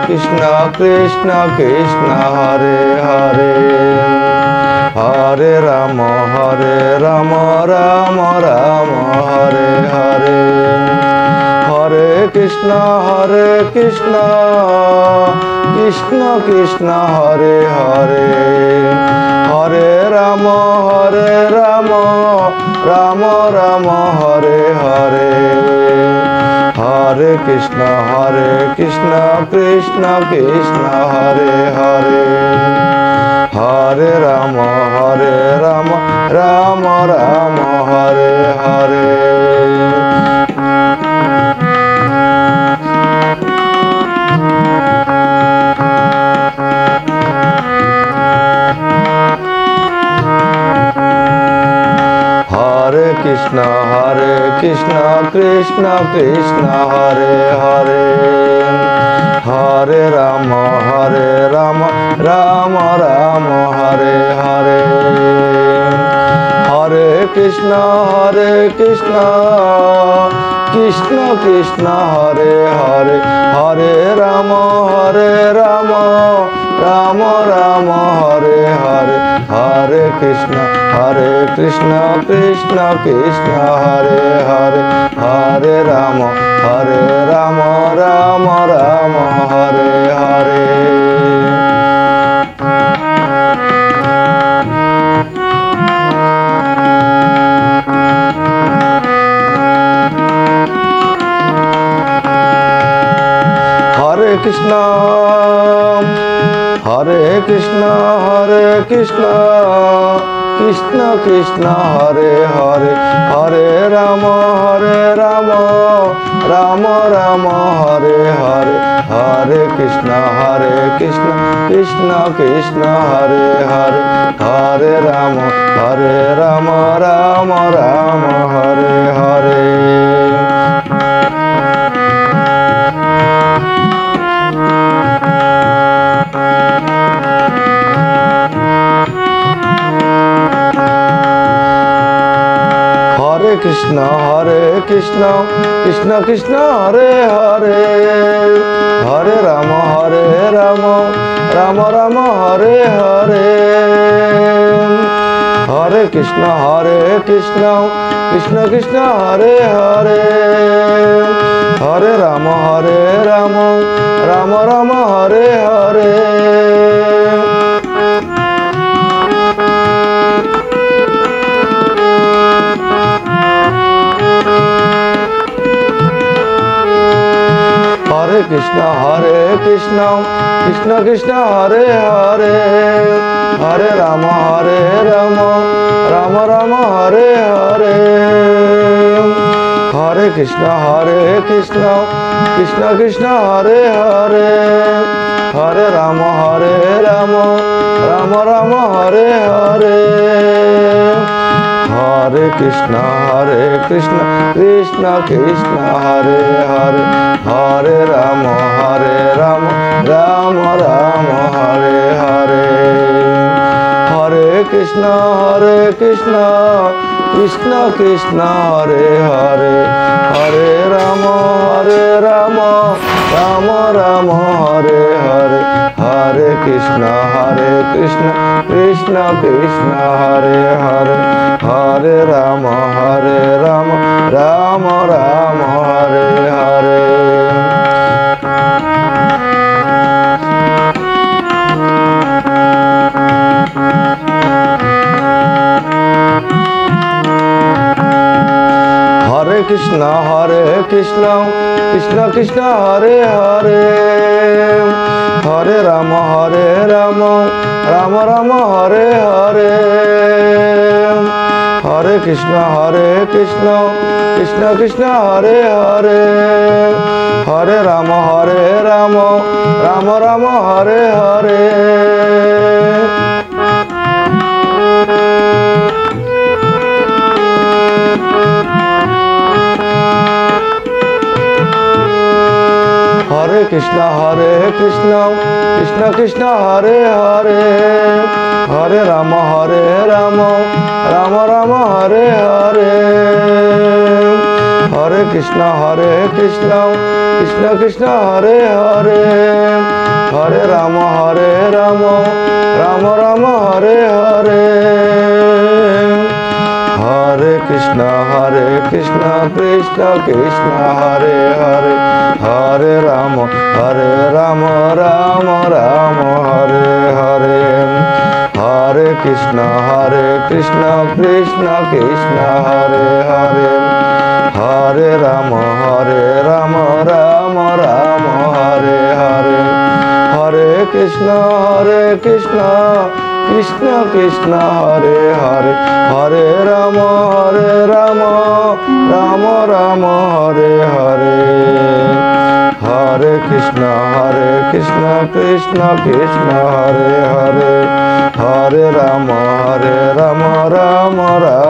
Krishna Krishna Krishna Hare Hare Hare Ram Ram Ram Hare Hare Hare Krishna Krishna Krishna Hare Hare Hare Ram Ram Ram Hare Hare Hare Krishna Krishna Krishna Hare Hare Hare Ram Ram Ram Hare Hare Hare Krishna Krishna Krishna Hare Hare Hare Ram Ram Ram Hare Hare Hare Krishna Krishna Krishna Hare Hare Hare Ram Ram Ram Hare Hare Hare Krishna Krishna Krishna Hare Hare Hare Ram Ram Hare Hare Hare Krishna Krishna Krishna Hare Hare Hare Ram Ram Ram Hare Hare Hare Krishna Krishna Krishna Hare Hare Hare Ram Ram Hare Hare Hare Krishna Krishna Hare Hare Hare Ram Ram Hare Hare Hare Krishna Krishna Hare Hare Hare Ram Ram Hare Hare Hare Krishna Krishna Hare Hare Hare Ram Ram Hare Hare Hare Krishna Krishna Hare Hare Hare Ram Ram Hare Hare Hare Krishna Krishna Hare Hare Hare Ram Ram Hare Hare Hare Krishna Krishna Hare Hare Hare Ram Ram Hare Hare Hare Krishna Krishna Hare Hare Hare Ram Ram Hare Hare Hare Krishna Krishna Hare Hare Hare Ram Ram Hare Hare Hare Krishna Krishna Hare Hare Hare Ram Ram Hare Hare Hare Krishna Krishna Hare Hare Hare Ram Ram Hare Hare Hare Krishna Krishna Hare Hare Hare Ram Ram Ram Hare Hare. Hare Krishna Krishna Krishna Hare Hare. Hare Ram Ram Ram Hare Hare. Hare Krishna Krishna Krishna Hare Hare. Hare Ram Ram Ram Hare Hare. Hare Krishna Krishna Krishna Hare Hare. Hare Ram Ram Ram Hare Hare. Hare Krishna Krishna Krishna Hare Hare. Hare Ram Ram Ram